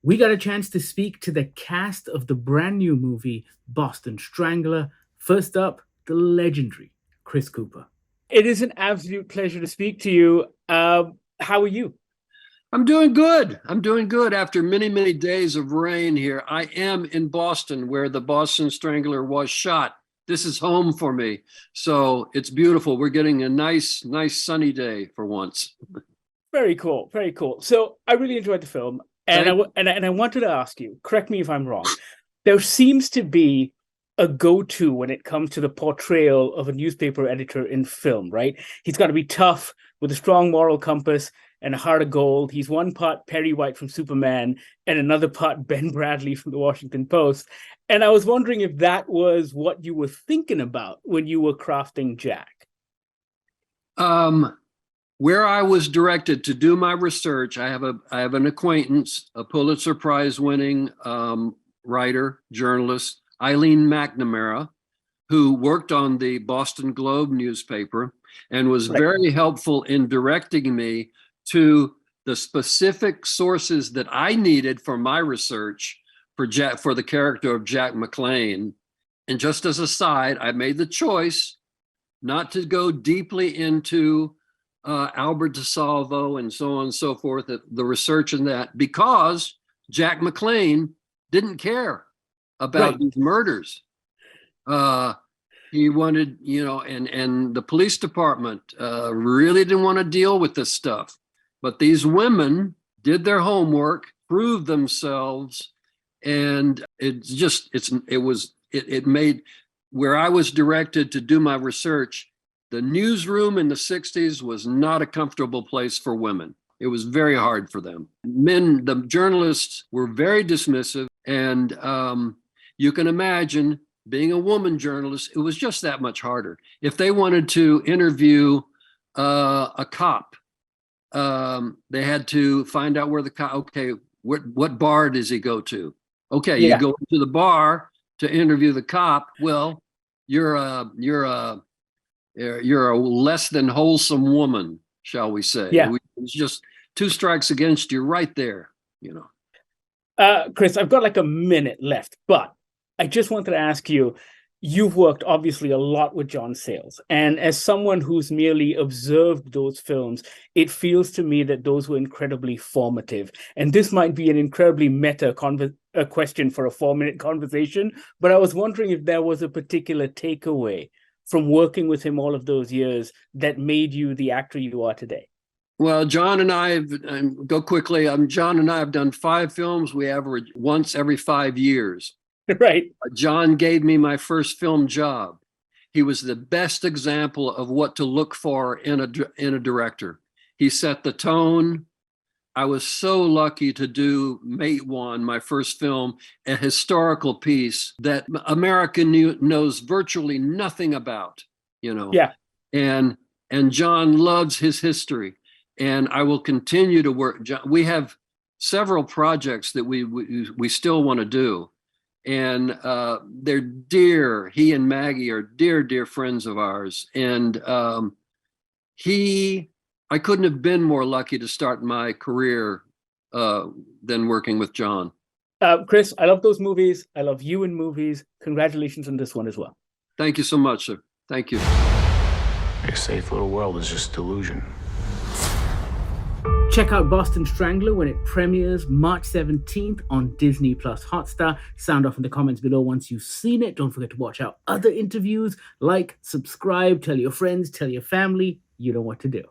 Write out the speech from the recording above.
we got a chance to speak to the cast of the brand new movie, Boston Strangler. First up, the legendary Chris Cooper. It is an absolute pleasure to speak to you. How are you? I'm doing good. I'm doing good after many, many days of rain here. I am in Boston where the Boston Strangler was shot. This is home for me. So it's beautiful. We're getting a nice sunny day for once. Very cool. Very cool. So I really enjoyed the film. And I wanted to ask you, correct me if I'm wrong, there seems to be a go-to when it comes to the portrayal of a newspaper editor in film, right? He's got to be tough with a strong moral compass and a heart of gold. He's one part Perry White from Superman and another part Ben Bradley from the Washington Post. And I was wondering if that was what you were thinking about when you were crafting Jack. Where I was directed to do my research, I have an acquaintance, a Pulitzer Prize winning writer, journalist, Eileen McNamara, who worked on the Boston Globe newspaper and was very helpful in directing me to the specific sources that I needed for my research for the character of Jack McLean. And just as a side, I made the choice not to go deeply into Albert DeSalvo and so on and so forth, the research in that, because Jack McLean didn't care about these murders. He wanted, and the police department really didn't want to deal with this stuff. But these women did their homework, proved themselves, and it made where I was directed to do my research. The newsroom in the 60s was not a comfortable place for women. It was very hard for them. Men, the journalists were very dismissive, and you can imagine being a woman journalist, it was just that much harder. If they wanted to interview a cop, they had to find out where the cop, okay, what bar does he go to? Okay, you go to the bar to interview the cop. Well, you're a less than wholesome woman, shall we say. Yeah. It's just two strikes against you right there, Chris, I've got like a minute left, but I just wanted to ask you, you've worked obviously a lot with John Sayles. And as someone who's merely observed those films, it feels to me that those were incredibly formative. And this might be an incredibly meta question for a 4-minute conversation, but I was wondering if there was a particular takeaway from working with him all of those years that made you the actor you are today. Well, John and I have done 5 films. We average once every 5 years. Right. John gave me my first film job. He was the best example of what to look for in a director. He set the tone. I was so lucky to do Mate One, my first film, a historical piece that America knows virtually nothing about, Yeah. And John loves his history, and I will continue to work. We have several projects that we still want to do, and they're dear. He and Maggie are dear friends of ours, and I couldn't have been more lucky to start my career than working with John. Chris, I love those movies. I love you in movies. Congratulations on this one as well. Thank you so much, sir. Thank you. A safe little world is just delusion. Check out Boston Strangler when it premieres March 17th on Disney Plus Hotstar. Sound off in the comments below once you've seen it. Don't forget to watch our other interviews. Like, subscribe, tell your friends, tell your family. You know what to do.